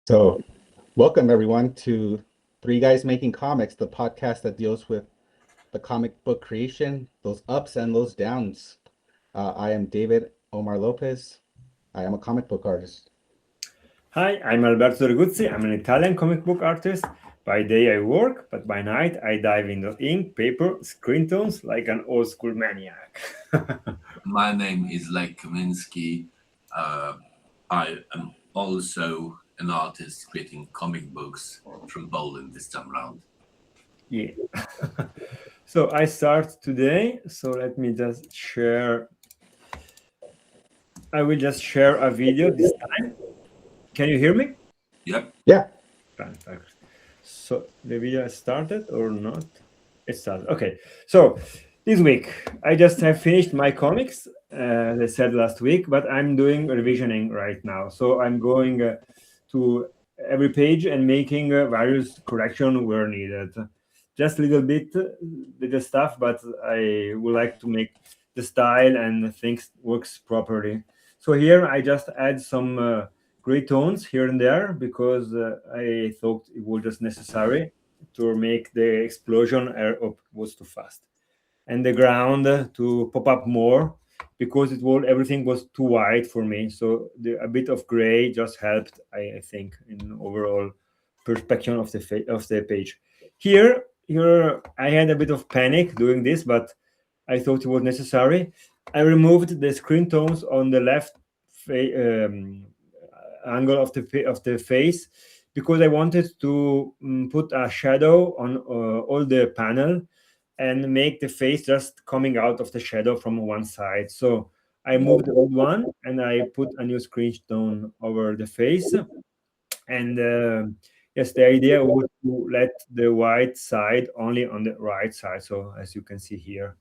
So, welcome everyone to Three Guys Making Comics, the podcast that deals with the comic book creation, those ups and those downs. I am David Omar Lopez. I am a comic book artist. Hi, I'm ALberto Doriguzzi. I'm an Italian comic book artist. By day I work, but by night I dive into ink, paper, screen tones like an old school maniac. My name is Lech Kaminski. I am also an artist creating comic books from Poland this time around. Yeah. So I start today. So let me just share. I will just share a video this time. Can you hear me? Yep. Yeah. Fantastic. So the video has started or not? It started. Okay. So this week I just have finished my comics, as I said last week, but I'm doing revisioning right now. So I'm going to every page and making various correction where needed. Just a little bit, little stuff, but I would like to make the style and things works properly. So here I just add some gray tones here and there because I thought it was just necessary to make the explosion was too fast, and the ground to pop up more because everything was too white for me. So a bit of gray just helped, I think, in overall perspective of the page. Here I had a bit of panic doing this, but I thought it was necessary. I removed the screen tones on the left angle of the face because I wanted to put a shadow on all the panel and make the face just coming out of the shadow from one side. So I moved the old one and I put a new screen tone over the face. And yes, the idea was to let the white side only on the right side. So as you can see here,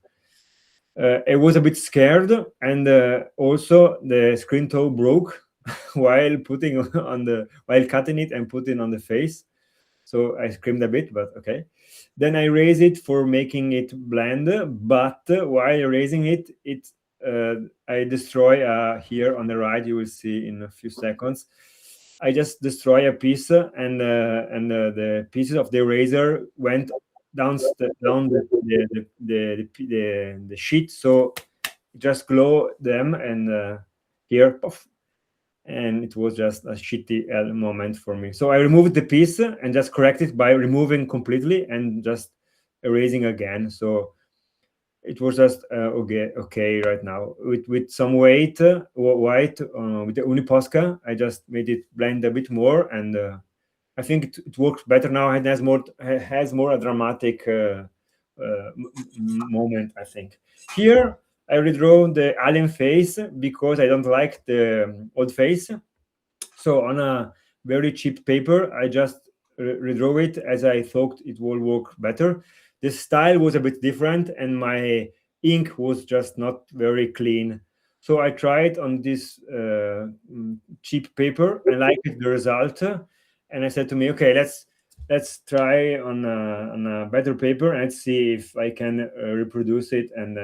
I was a bit scared, and also the screen toe broke while putting while cutting it and putting on the face. So I screamed a bit, but okay. Then I raise it for making it blend, but while raising it, I destroy here on the right. You will see in a few seconds. I just destroy a piece, and the pieces of the eraser went down the sheet, so just glow them, and here, puff, and it was just a shitty moment for me. So I removed the piece and just correct it by removing completely and just erasing again. So it was just okay right now with some white with the Uniposca. I just made it blend a bit more, and I think it works better now. It has more a dramatic moment, I think. Here I redraw the alien face because I don't like the old face. So on a very cheap paper, I just redraw it as I thought it will work better. The style was a bit different, and my ink was just not very clean. So I tried on this cheap paper. I liked the result, and I said to me, okay, let's try on a better paper and see if I can reproduce it and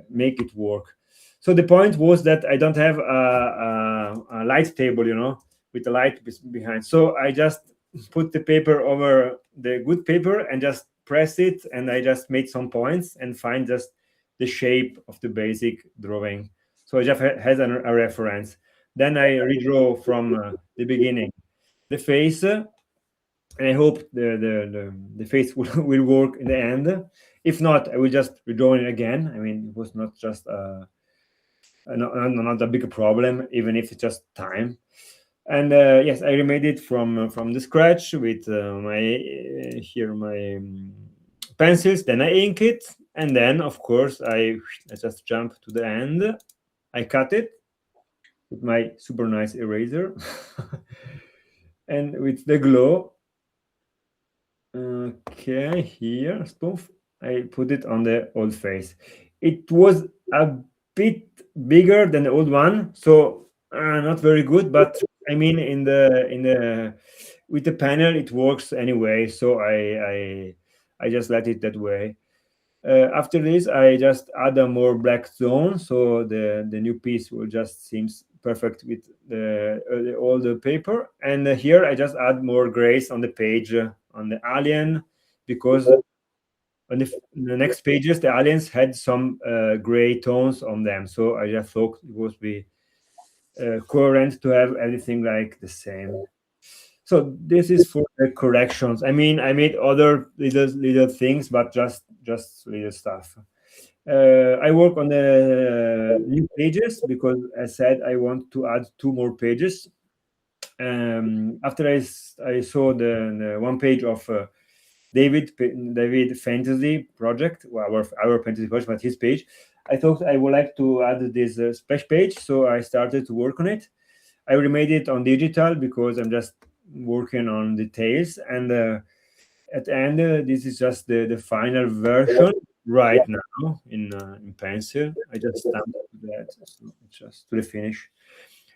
make it work. So the point was that I don't have a light table, with the light behind. So I just put the paper over the good paper and just press it, and I just made some points and find just the shape of the basic drawing. So I just had a reference. Then I redraw from the beginning the face, and I hope the face will work in the end. If not, I will just redraw it again. I mean, it was not just not a big problem, even if it's just time. And yes, I remade it from the scratch with my pencils. Then I ink it, and then of course I just jump to the end. I cut it with my super nice eraser, and with the glow. Okay, here spoof. I put it on the old face. It was a bit bigger than the old one, so not very good. But I mean, in the with the panel, it works anyway. So I just let it that way. After this, I just add a more black zone, so the new piece will just seems perfect with all the paper. And here I just add more grays on the page on the alien, because on the next pages the aliens had some gray tones on them. So I just thought it would be coherent to have everything like the same. So this is for the corrections. I mean, I made other little things, but just little stuff. I work on the new pages because I said I want to add 2 more pages. After I saw the one page of David Fantasy Project, well, our fantasy project, but his page, I thought I would like to add this splash page, so I started to work on it. I remade it on digital because I'm just working on details, and at the end, this is just the final version right now in pencil. I just stamped that, so just to the finish.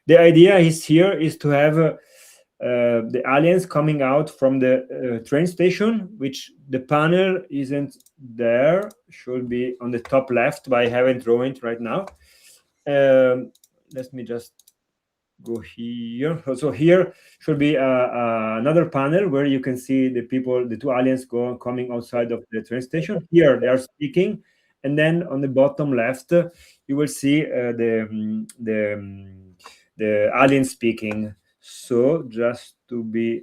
The idea is to have the aliens coming out from the train station, which the panel isn't there, should be on the top left, but I haven't drawn it right now. Let me just go here. So here should be another panel where you can see the people, the 2 aliens coming outside of the train station. Here they are speaking, and then on the bottom left you will see the alien speaking. So just to be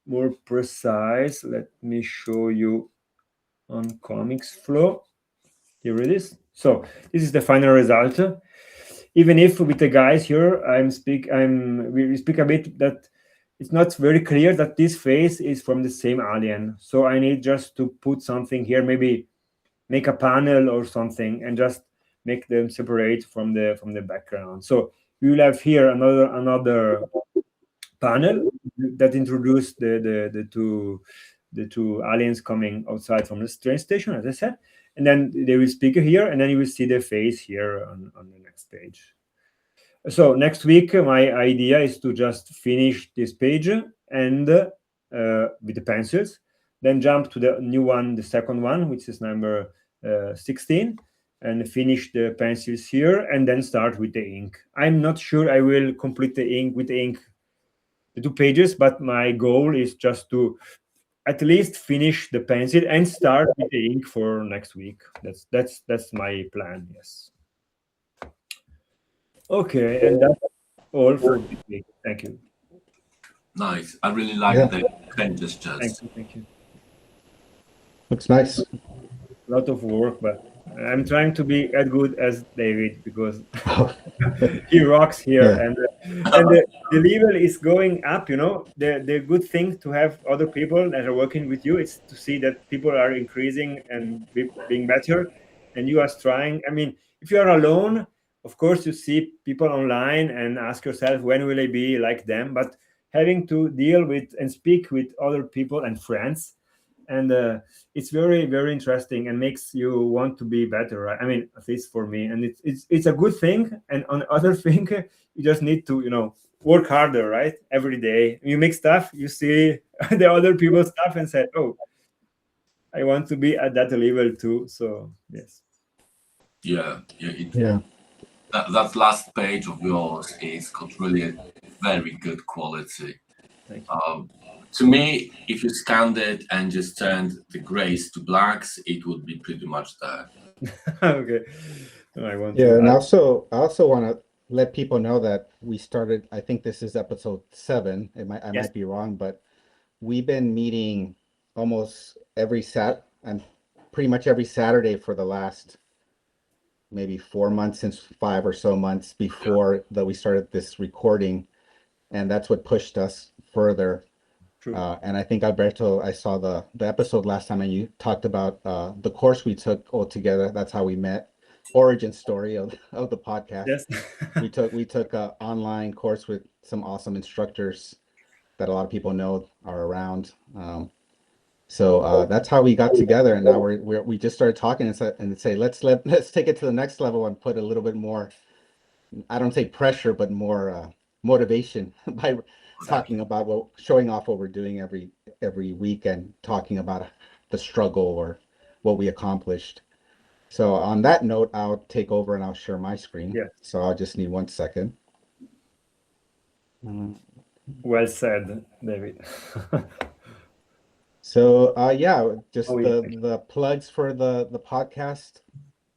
more precise, let me show you on Comics Flow. Here it is. So this is the final result. Even if with the guys here, we speak a bit that it's not very clear that this face is from the same alien. So I need just to put something here, maybe make a panel or something, and just make them separate from the background. So we will have here another panel that introduce the two aliens coming outside from the train station, as I said, and then they will speak here, and then you will see their face here on the next page. So next week, my idea is to just finish this page and with the pencils, then jump to the new one, the second one, which is number 16, and finish the pencils here, and then start with the ink. I'm not sure I will complete the ink the 2 pages, but my goal is just to at least finish the pencil and start with the ink for next week. That's my plan. Yes. Okay, and that's all for this week. Thank you. Nice. I really like the pen gestures. Thank you. Looks nice. A lot of work, but I'm trying to be as good as David because he rocks here, and the level is going up. You know, the good thing to have other people that are working with you is to see that people are increasing and being better, and you are trying. I mean, if you are alone, of course, you see people online and ask yourself, when will I be like them? But having to deal with and speak with other people and friends, and it's very, very interesting and makes you want to be better, right? I mean, at least for me, and it's a good thing. And on the other thing, you just need to work harder, right? Every day you make stuff, you see the other people's stuff and say, oh, I want to be at that level too. So yes. Yeah. Thank That last page of yours is got really a very good quality. you. To me, if you scanned it and just turned the grays to blacks, it would be pretty much there. Okay. I want Yeah, to and add- I also want to let people know that we started, I think this is episode 7. I Yes. might be wrong, but we've been meeting almost and pretty much every Saturday for the last maybe 4 months, since 5 or so months before that we started this recording, and that's what pushed us further. True. And I think Alberto, I saw the episode last time, and you talked about the course we took all together. That's how we met. Origin story of the podcast. Yes. We took a online course with some awesome instructors that a lot of people know are around. So that's how we got together, and now we just started talking and say let's take it to the next level and put a little bit more, I don't say pressure, but more motivation by talking about showing off what we're doing every week and talking about the struggle or what we accomplished. So on that note, I'll take over and I'll share my screen. Yeah. So I'll just need 1 second. Well said, David. So yeah, just Oh, yeah. the plugs for the podcast.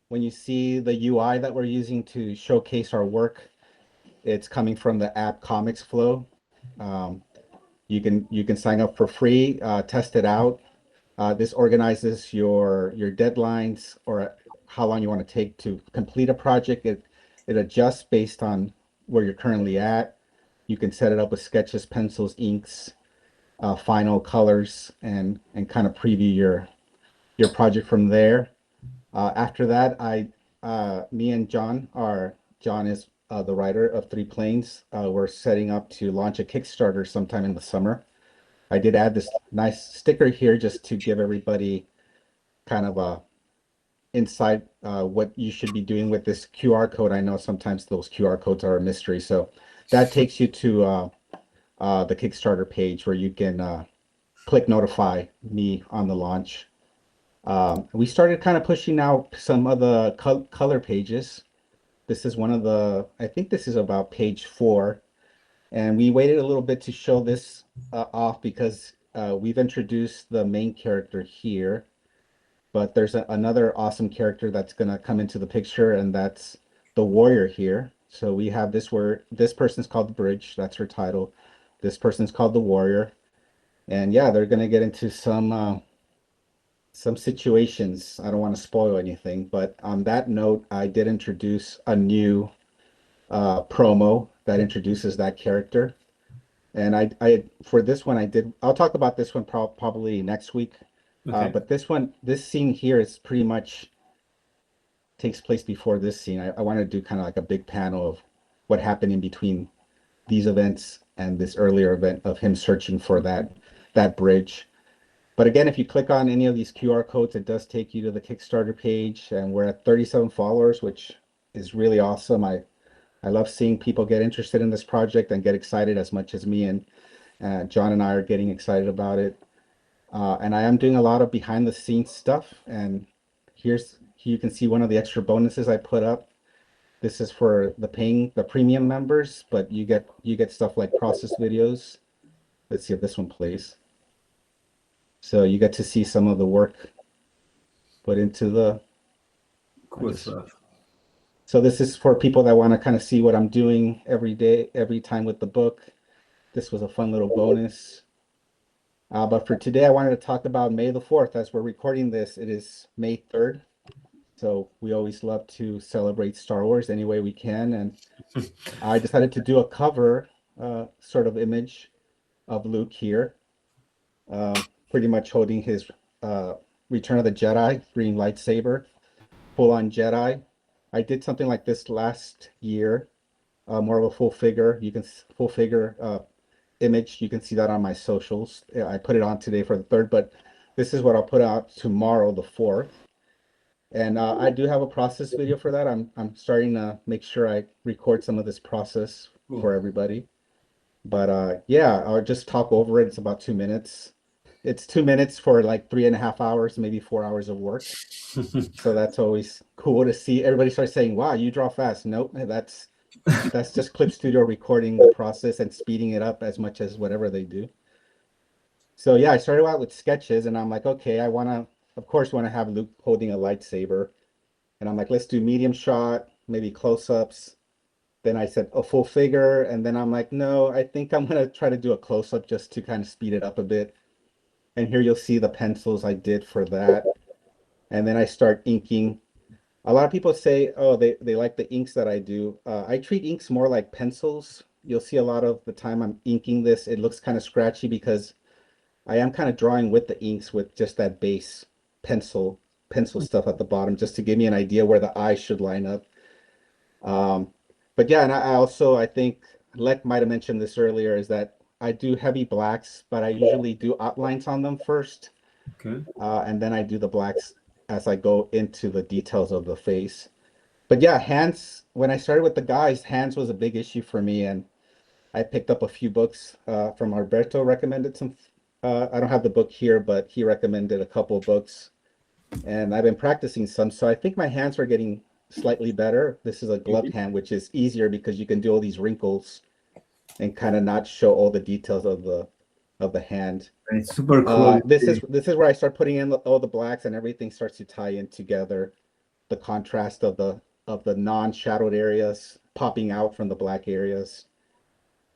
When you see the UI that we're using to showcase our work, it's coming from the app Comics Flow. You can sign up for free, test it out. This organizes your deadlines or how long you want to take to complete a project. It adjusts based on where you're currently at. You can set it up with sketches, pencils, inks, final colors, and kind of preview your project from there. After that, me and John is the writer of Three Planes. We're setting up to launch a Kickstarter sometime in the summer. I did add this nice sticker here just to give everybody kind of a insight what you should be doing with this QR code. I know sometimes those QR codes are a mystery, so that takes you to the Kickstarter page where you can click notify me on the launch. We started kind of pushing out some of the color pages. This is one of the, I think this is about page 4. And we waited a little bit to show this off because we've introduced the main character here. But there's another awesome character that's going to come into the picture, and that's the warrior here. So we have this where this person's called the Bridge. That's her title. This person's called the warrior. And yeah, they're going to get into some situations. I don't want to spoil anything, but on that note, I did introduce a new promo that introduces that character. And I for this one, I'll talk about this one probably next week. Okay. But this scene here is pretty much takes place before this scene. I want to do kind of like a big panel of what happened in between these events and this earlier event of him searching for that bridge. But again, if you click on any of these QR codes, it does take you to the Kickstarter page, and we're at 37 followers, which is really awesome. I love seeing people get interested in this project and get excited as much as me and John and I are getting excited about it. And I am doing a lot of behind the scenes stuff. And here you can see one of the extra bonuses I put up. This is for the premium members, but you get stuff like process videos. Let's see if this one plays. So you get to see some of the work put into the Cool stuff. So this is for people that want to kind of see what I'm doing every day, every time with the book. This was a fun little bonus. But for today, I wanted to talk about May the 4th. As we're recording this, it is May 3rd. So we always love to celebrate Star Wars any way we can. And I decided to do a cover sort of image of Luke here, pretty much holding his Return of the Jedi green lightsaber, full-on Jedi. I did something like this last year, more of a full figure image. You can see that on my socials. I put it on today for the 3rd, but this is what I'll put out tomorrow, the 4th. And I do have a process video for that. I'm starting to make sure I record some of this process for everybody. But yeah, I'll just talk over it. It's about 2 minutes. It's 2 minutes for like 3.5 hours, maybe 4 hours of work. So that's always cool to see. Everybody starts saying, "Wow, you draw fast." Nope, that's just Clip Studio recording the process and speeding it up as much as whatever they do. So yeah, I started out with sketches, and I'm like, okay, of course, want to have Luke holding a lightsaber, and I'm like, let's do medium shot, maybe close-ups. Then I said a full figure, and then I'm like, no, I think I'm gonna try to do a close-up just to kind of speed it up a bit. And here you'll see the pencils I did for that. And then I start inking. A lot of people say, oh, they like the inks that I do. I treat inks more like pencils. You'll see a lot of the time I'm inking this, it looks kind of scratchy because I am kind of drawing with the inks with just that base pencil stuff at the bottom, just to give me an idea where the eyes should line up. But yeah, and I think Lech might have mentioned this earlier, is that I do heavy blacks, but I usually do outlines on them first. Okay. And then I do the blacks as I go into the details of the face. But yeah, hands, when I started with the guys, hands was a big issue for me. And I picked up a few books from ALberto, recommended some. I don't have the book here, but he recommended a couple of books and I've been practicing some. So I think my hands are getting slightly better. This is a gloved hand, which is easier because you can do all these wrinkles and kind of not show all the details of the hand. And it's super cool. This is where I start putting in all the blacks, and everything starts to tie in together. The contrast of the non-shadowed areas popping out from the black areas.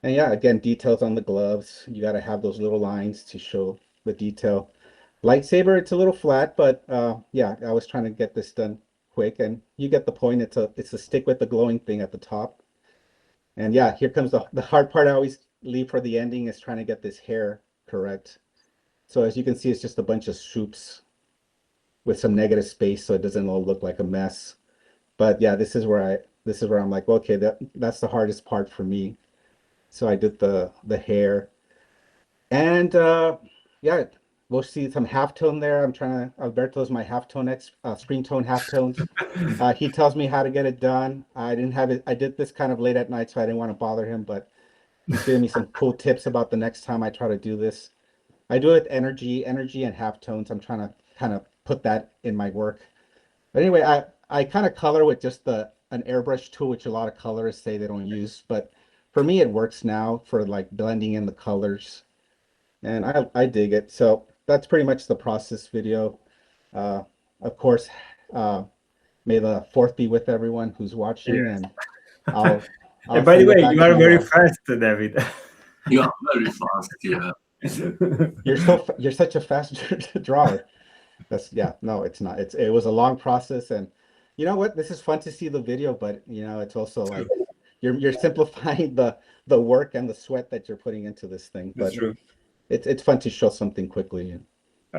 And yeah, again, details on the gloves. You got to have those little lines to show the detail. Lightsaber, it's a little flat, but yeah, I was trying to get this done quick, and you get the point. It's a stick with the glowing thing at the top. And yeah, here comes the hard part I always leave for the ending, is trying to get this hair correct. So as you can see, it's just a bunch of swoops with some negative space, so it doesn't all look like a mess. But yeah, this is where I'm like, well, okay, that's the hardest part for me. So I did the hair, and yeah, we'll see some halftone there. ALberto's my halftone screen tone halftones. He tells me how to get it done. I did this kind of late at night, so I didn't want to bother him, but he's giving me some cool tips about the next time I try to do this. I do it with energy and halftones. I'm trying to kind of put that in my work. But anyway, I kind of color with just an airbrush tool, which a lot of colorists say they don't use, but for me it works now for like blending in the colors, and I dig it. So that's pretty much the process video. Of course, may the fourth be with everyone who's watching. Yes. And I'll And by the send it way, back you to are very Noah. fast, David. You are very fast, yeah. You're such a fast drawer. Yeah, no, it's not. It was a long process, and you know what? This is fun to see the video, but you know, it's also like you're simplifying the work and the sweat that you're putting into this thing. That's But true. it's fun to show something quickly.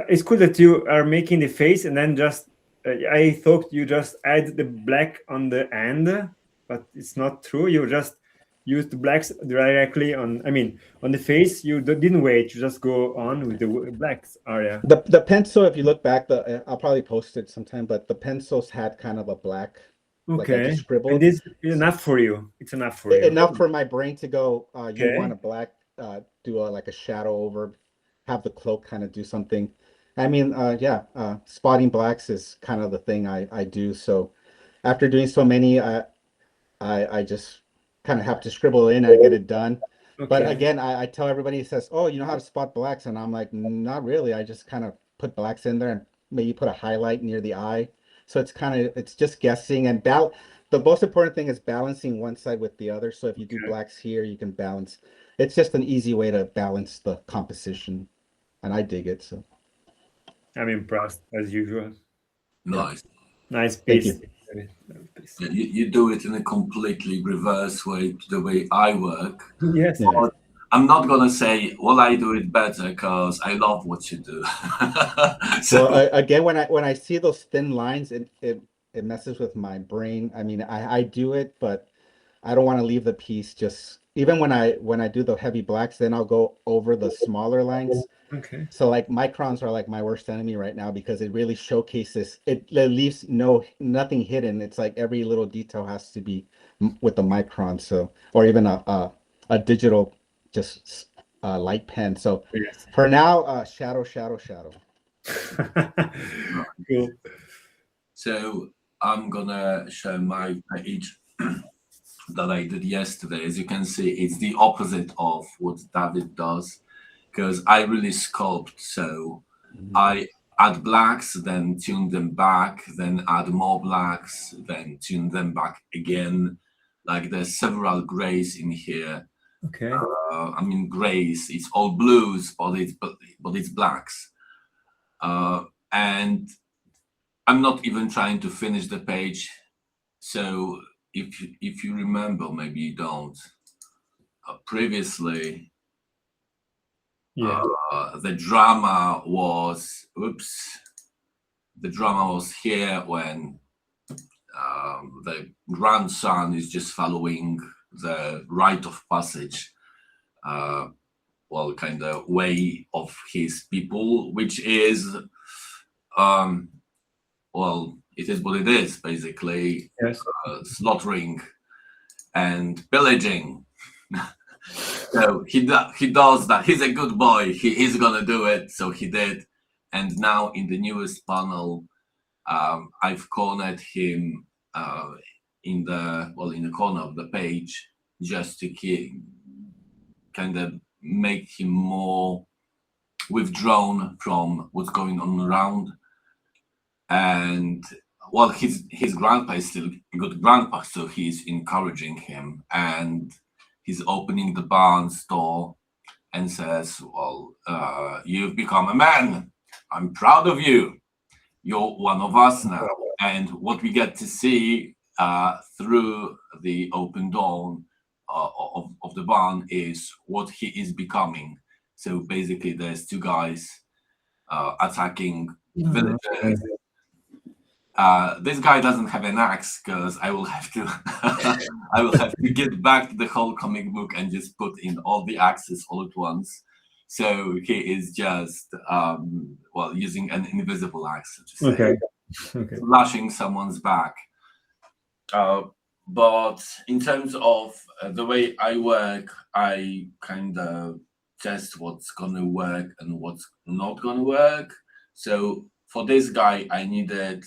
It's cool that you are making the face, and then just I thought you just add the black on the end, but it's not true. You just use the blacks directly on. I mean, on the face. You didn't wait. You just go on with the blacks area. The pencil, if you look back, I'll probably post it sometime, but the pencils had kind of a black, like I Okay. just scribbled. And this is enough for you. It's enough for you. Enough for my brain to go, you Okay. want a black, do like a shadow over, have the cloak kind of do something. I mean, yeah, spotting blacks is kind of the thing I do. So after doing so many, I just kind of have to scribble in and get it done. But Okay. again, I tell everybody, he says, oh, you know how to spot blacks? And I'm like, not really. I just kind of put blacks in there and maybe put a highlight near the eye. So it's just guessing, and the most important thing is balancing one side with the other. So if you do blacks here, you can balance. It's just an easy way to balance the composition, and I dig it. So I'm impressed as usual. Nice. Nice Thank piece. You do it in a completely reverse way to the way I work. Yes. yeah. But I'm not gonna say, well, I do it better because I love what you do. So Well, again, when I see those thin lines, it messes with my brain. I mean, I do it, but I don't want to leave the piece just, even when I do the heavy blacks, then I'll go over the smaller lines. Okay. So like microns are like my worst enemy right now, because it really showcases, it leaves nothing hidden. It's like every little detail has to be with the micron. So, or even a digital just light pen. So Yes. for now, shadow. Cool. So I'm gonna show my page that I did yesterday. As you can see, it's the opposite of what David does, because I really sculpt. So I add blacks, then tune them back, then add more blacks, then tune them back again. Like there's several grays in here. Okay. I mean, grays. It's all blues, but it's blacks. And I'm not even trying to finish the page. So if you remember, maybe you don't. Previously, Yeah. the drama was here when the grandson is just following the rite of passage, kind of way of his people, which is it is what it is, basically. Yes. Slaughtering and pillaging. So he does that. He's a good boy. He's gonna do it. So he did. And now in the newest panel, I've cornered him in the corner of the page, just to kind of make him more withdrawn from what's going on around. And well, his grandpa is still a good grandpa, so he's encouraging him, and he's opening the barn's door and says, well, you've become a man. I'm proud of you. You're one of us now. And what we get to see through the open door of the barn is what he is becoming. So basically, there's two guys attacking villagers. This guy doesn't have an axe, because I will have to I will have to get back to the whole comic book and just put in all the axes all at once. So he is just using an invisible axe, so to say, slashing someone's back. But in terms of the way I work, I kind of test what's gonna work and what's not gonna work. So for this guy, I needed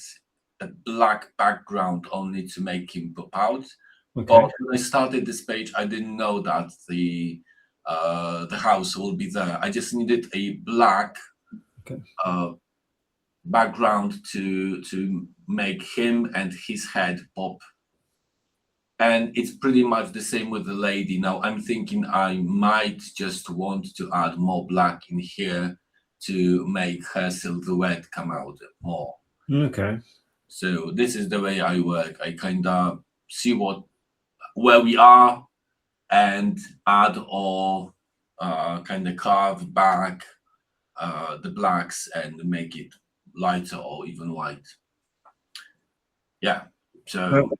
a black background only to make him pop out. But when I started this page, I didn't know that the house will be there. I just needed a black background to make him and his head pop. And it's pretty much the same with the lady. Now I'm thinking I might just want to add more black in here to make her silhouette come out more. So this is the way I work. I kind of see where we are and add or kind of carve back the blacks and make it lighter or even white. Yeah. So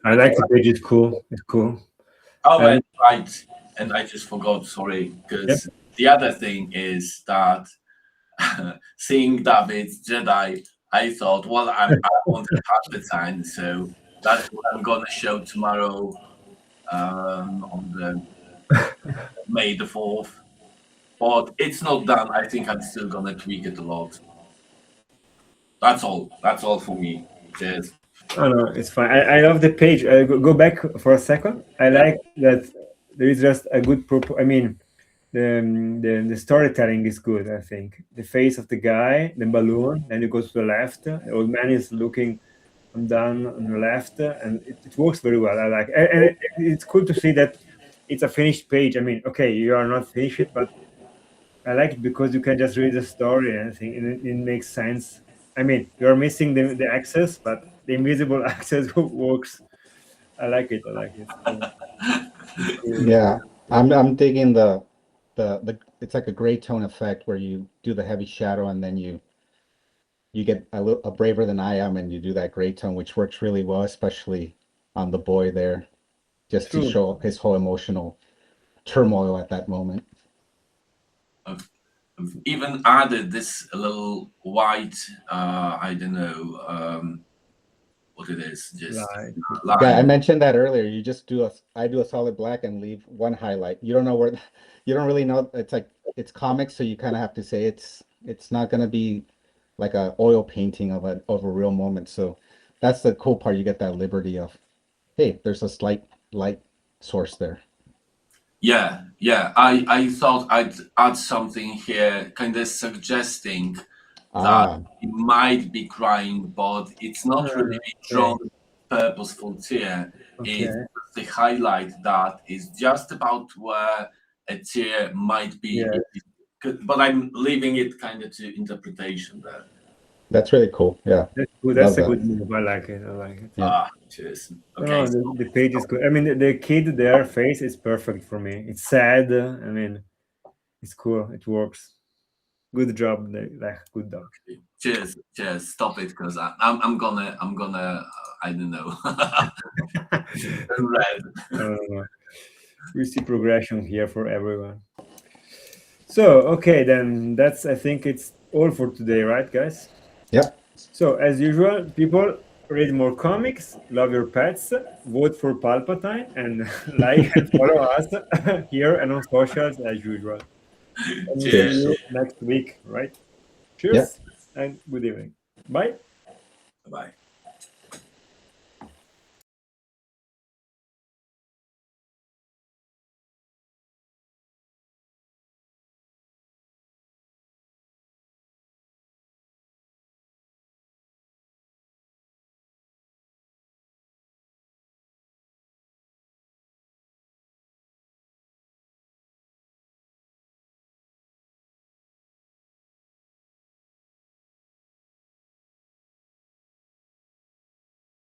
I like the page. It's cool. It's cool. Oh, and right. And I just forgot. Sorry, because the other thing is that seeing David's Jedi, I thought, well, I want to Palpatine, so that's what I'm gonna show tomorrow on the May the 4th. But it's not done. I think I'm still gonna tweak it a lot. That's all. That's all for me. Cheers. Oh no, it's fine. I love the page. Go back for a second. I like that there is just a good I mean, the storytelling is good. I think the face of the guy, the balloon, then you go to the left. The old man is looking down on the left, and it works very well. I like, and it's cool to see that it's a finished page. I mean, okay, you are not finished, but I like it because you can just read the story and I think it makes sense. I mean, you're missing the access, but the invisible access works. I like it. Yeah, I'm digging the it's like a gray tone effect where you do the heavy shadow and then you get a braver than I am and you do that gray tone, which works really well, especially on the boy there, just to show his whole emotional turmoil at that moment. I've even added this little white, I don't know what it is, just line. Yeah, I mentioned that earlier. You just I do a solid black and leave one highlight. You don't know where, you don't really know. It's like, it's comics, so you kind of have to say it's not going to be like a oil painting of a real moment. So that's the cool part. You get that liberty of, hey, there's a slight light source there. Yeah. I thought I'd add something here, kind of suggesting that he might be crying, but it's not really a drawn purposeful tear. It's the highlight that is just about where a tear might be. But I'm leaving it kind of to interpretation there. That's really cool. Yeah. That's good. That's a good move. I like it. Yeah. Cheers. Okay. The page is good. I mean, the kid, their face is perfect for me. It's sad. I mean, it's cool. It works. Good job, like good dog. Cheers. Stop it, because I'm gonna I don't know. Red. We see progression here for everyone. So okay, then I think it's all for today, right, guys? Yeah. So as usual, people, read more comics, love your pets, vote for Palpatine, and like and follow us here and on socials as usual. And we'll see you next week, right? Cheers and good evening. Bye. Bye.